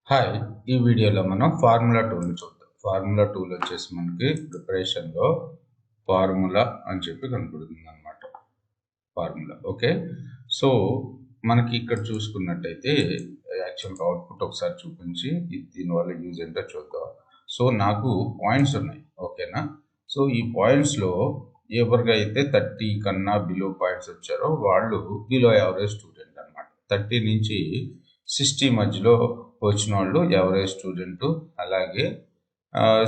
Hi ఈ వీడియోలో మనం ఫార్ములా టూల్ చూద్దాం. ఫార్ములా టూల్ వచ్చేసి మనకి ప్రిపరేషన్లో ఫార్ములా అని చెప్పి కనపడుతుంది అనమాట. Formula okay. సో మనకి ఇక్కడ చూసుకున్నట్టయితే యాక్చువల్గా అవుట్పుట్ ఒకసారి చూపించి దీనివల్ల యూజ్ ఏంటో చూద్దాం. సో నాకు పాయింట్స్ ఉన్నాయి, ఓకేనా. సో ఈ పాయింట్స్లో ఎవరిగా అయితే 30 కన్నా బిలో పాయింట్స్ వచ్చారో వాళ్ళు బిలో యావరేజ్ స్టూడెంట్ అనమాట. 30 నుంచి 60 మధ్యలో వచ్చిన వాళ్ళు యావరేజ్ స్టూడెంట్, అలాగే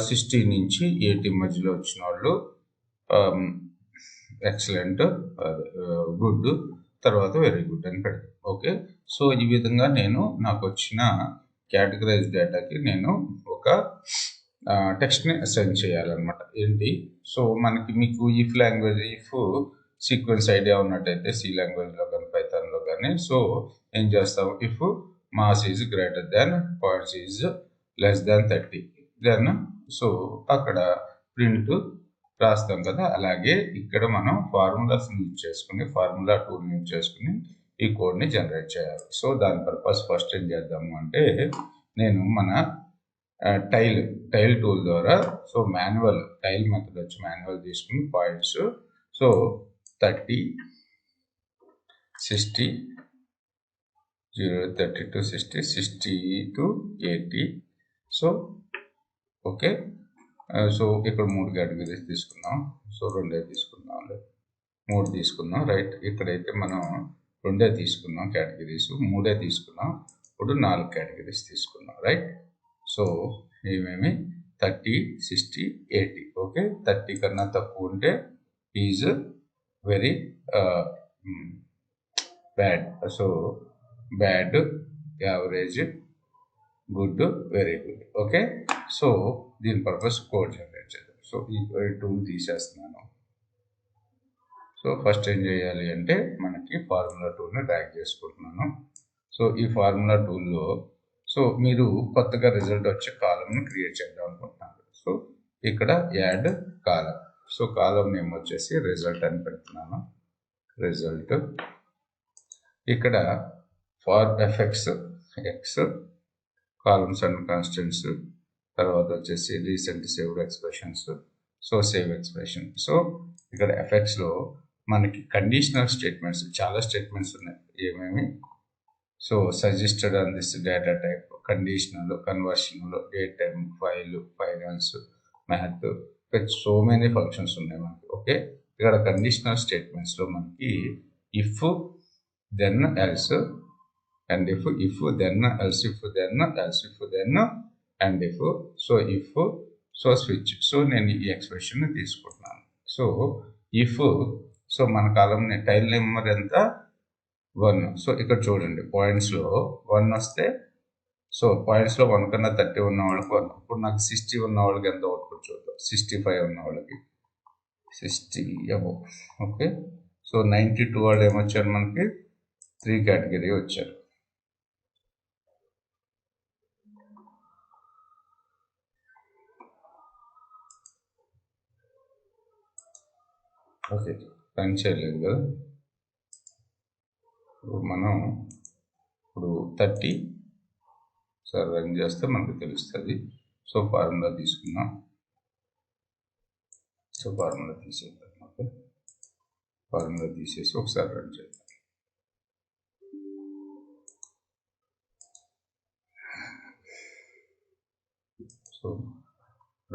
60 నుంచి 80 మధ్యలో వచ్చిన వాళ్ళు ఎక్సలెంట్, గుడ్, తర్వాత వెరీ గుడ్ అని పెడతాను. ఓకే. సో ఈ విధంగా నేను నాకు వచ్చిన కేటగరైజ్ డేటాకి నేను ఒక టెక్స్ట్ని అసైన్ చేయాలన్నమాట. ఏంటి, సో మనకి మీకు if language, if sequence idea ఉన్నట్టయితే సి లాంగ్వేజ్లో కానీ పైథాన్లో కానీ, సో ఏం చేస్తాం, if mass is greater than points is less than 30, then so అక్కడ ప్రింట్ రాస్తాం కదా. అలాగే ఇక్కడ మనం ఫార్ములాస్ని యూజ్ చేసుకుని, ఫార్ములా టూల్ని యూజ్ చేసుకుని ఈ కోడ్ని జనరేట్ చేయాలి. సో దాని పర్పస్ ఫస్ట్ ఏం చేద్దాము అంటే, నేను మన టైల్ టూల్ ద్వారా, సో మాన్యువల్ టైల్ మెథడ్ వచ్చి మాన్యువల్ తీసుకుని points, so 30, 60, 30 to 60, 60 to 80, so okay. So ఇక్కడ 3 కేటగిరీస్ తీసుకున్నాం, సో 2 తీసుకున్నాం, 3 తీసుకున్నాం, రైట్. ఇక్కడైతే మనం 2 తీసుకున్నాం కేటగిరీస్, 3 తీసుకున్నాం, ఇప్పుడు 4 కేటగిరీస్ తీసుకున్నాం, రైట్. సో ఏమేమి 30, 60, 80, ఓకే. 30 కన్నా తక్కువ ఉంటే is very bad, so bad, average, good, very good, okay. So దీని పర్పస్ కోడ్ జనరేట్ చేద్దాం. సో ఈ టూల్ తీసేస్తున్నాను. సో ఫస్ట్ ఏం చేయాలి అంటే, మనకి ఫార్ములా టూల్ని డ్రాగ్ చేసుకుంటున్నాను. సో ఈ ఫార్ములా టూల్లో, సో మీరు కొత్తగా రిజల్ట్ వచ్చే కాలంని క్రియేట్ చేద్దాం అనుకుంటున్నారు. సో ఇక్కడ add column, so column name వచ్చేసి రిజల్ట్ అని పెడుతున్నాను, రిజల్ట్. ఇక్కడ far effects x, columns and constants, తర్వాత వచ్చేసి recent saved expressions, so save expression. So ఇక్కడ ఎఫెక్ట్స్లో మనకి కండిషనల్ స్టేట్మెంట్స్, చాలా స్టేట్మెంట్స్ ఉన్నాయి. ఏమేమి, so suggested on this data type, conditional, కన్వర్షన్లో, date time, file, finance, math, so many functions ఉన్నాయి మనకి, ఓకే. ఇక్కడ కండిషనల్ స్టేట్మెంట్స్లో మనకి if then else, and if then else, if then else, if then and if, so if, so switch. So నేను ఈ expression తీసుకుంటున్నాను. So if, so మన కాలం tile number ఎంత, 1. సో ఇక్కడ చూడండి పాయింట్స్లో 1 వస్తే, సో పాయింట్స్లో 1 కన్నా 30 ఉన్న వాళ్ళకి 1. ఇప్పుడు నాకు 60 ఉన్న వాళ్ళకి ఎంత అవుట్పుట్ చూద్దాం. 65 ఉన్న వాళ్ళకి 60 అబోవ్, ఓకే. సో 92 వాళ్ళు ఏమొచ్చారు, మనకి 3 కేటగిరీ వచ్చారు. ఓకే, రన్ చేయలేదు కదా. మనం ఇప్పుడు 30 సార్ రన్ చేస్తే మనకు తెలుస్తుంది. సో ఫార్ములా తీసుకున్నాం, సో ఫార్ములా తీసేద్దాం, ఓకే. ఫార్ములా తీసేసి ఒకసారి రన్ చేద్దాం. సో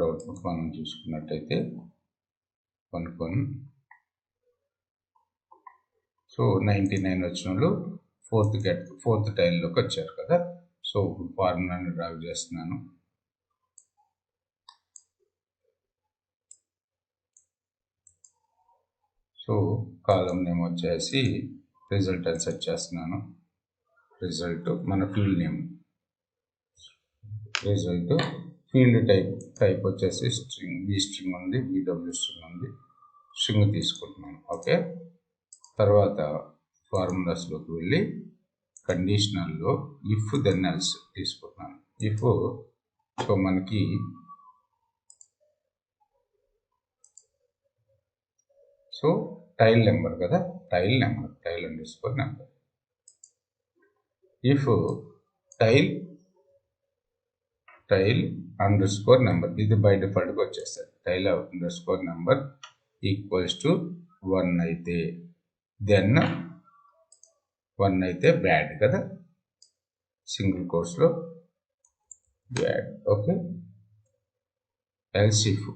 అవుట్పుట్ మనం చూసుకున్నట్టయితే 1, సో 99 వచ్చిన వాళ్ళు ఫోర్త్ టైల్లోకి వచ్చారు కదా. సో ఫార్ములాని డ్రాగ్ చేస్తున్నాను. సో కాలం నేమ్ వచ్చేసి రిజల్ట్ అని సెట్ చేస్తున్నాను. రిజల్ట్ మన field name, result field type వచ్చేసి స్ట్రింగ్, బి స్ట్రింగ్ ఉంది, బిడబ్ల్యూ స్ట్రింగ్ ఉంది, స్ట్రింగ్ తీసుకుంటున్నాను, ఓకే. తర్వాత ఫార్ములాస్లోకి వెళ్ళి కండిషనల్లో ఇఫ్ దెన్ ఎల్స్ తీసుకుంటున్నాను. ఇఫ్, సో మనకి సో టైల్ నెంబర్ కదా, tile underscore number. If tile tile underscore number, ఇది బై డిఫాల్ట్గా వచ్చేస్తుంది. Tile underscore number equals to 1 అయితే దెన్ 1 అయితే బ్యాడ్ కదా, సింగిల్ కోర్స్లో bad. Okay, else if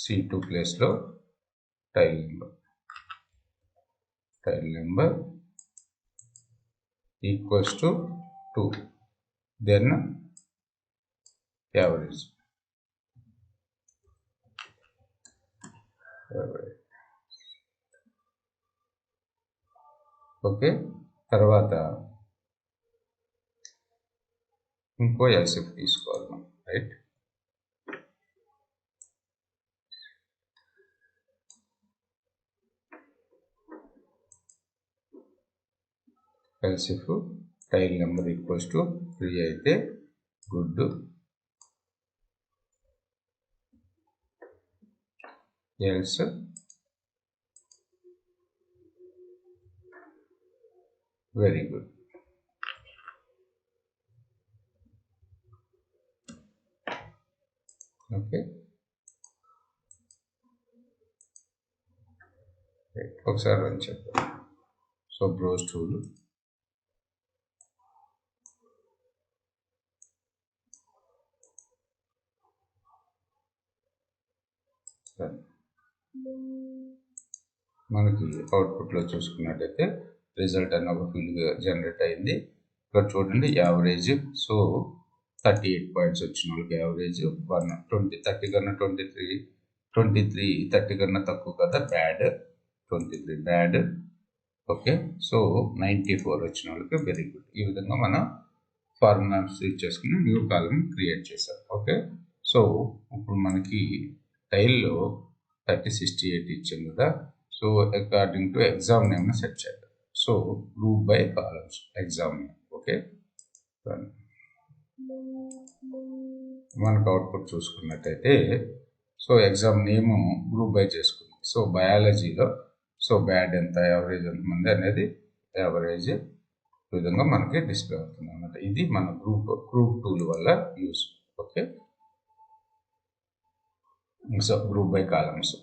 C2 ప్లేస్లో tile number equals to 2 then average. Okay, తర్వాత ఇంకో ఎల్సిఫ్ తీసుకోవాలి మనం, right. Elif tile number equals to 3 అయితే good, else very good. Okay, ఒకసారి రన్ చేద్దాం. సో బ్రౌజ్ టూల్, మనకి అవుట్పుట్లో చూసుకున్నట్టయితే రిజల్ట్ అన్న ఒక ఫీల్డ్ జనరేట్ అయింది. ఇక్కడ చూడండి యావరేజ్. సో 38 పాయింట్స్ వచ్చిన వాళ్ళకి యావరేజ్ 120, 30 కన్నా 23, 30 కన్నా తక్కువ కదా బ్యాడ్, 23 బ్యాడ్. ఓకే, సో 94 వచ్చిన వాళ్ళకి వెరీ గుడ్. ఈ విధంగా మనం ఫార్ములాస్ యూజ్ చేసుకుని న్యూ కాలమ్ క్రియేట్ చేసాం. ఓకే, సో ఇప్పుడు మనకి టైల్లో 3068 ఇచ్చింది కదా. సో అకార్డింగ్ టు ఎగ్జామ్ నేమ్ని సెట్ చేద్దాం. So group by columns exam name. Okay, మనకు అవుట్పుట్ చూసుకున్నట్టయితే so exam name group by చేసుకుంది. సో బయాలజీలో సో బ్యాడ్ ఎంత, యావరేజ్ ఎంతమంది అనేది యావరేజ్ ఈ విధంగా మనకి డిస్ప్లే అవుతుంది అన్నమాట. ఇది మన గ్రూప్ టూల్ వల్ల use. Okay, so group by columns.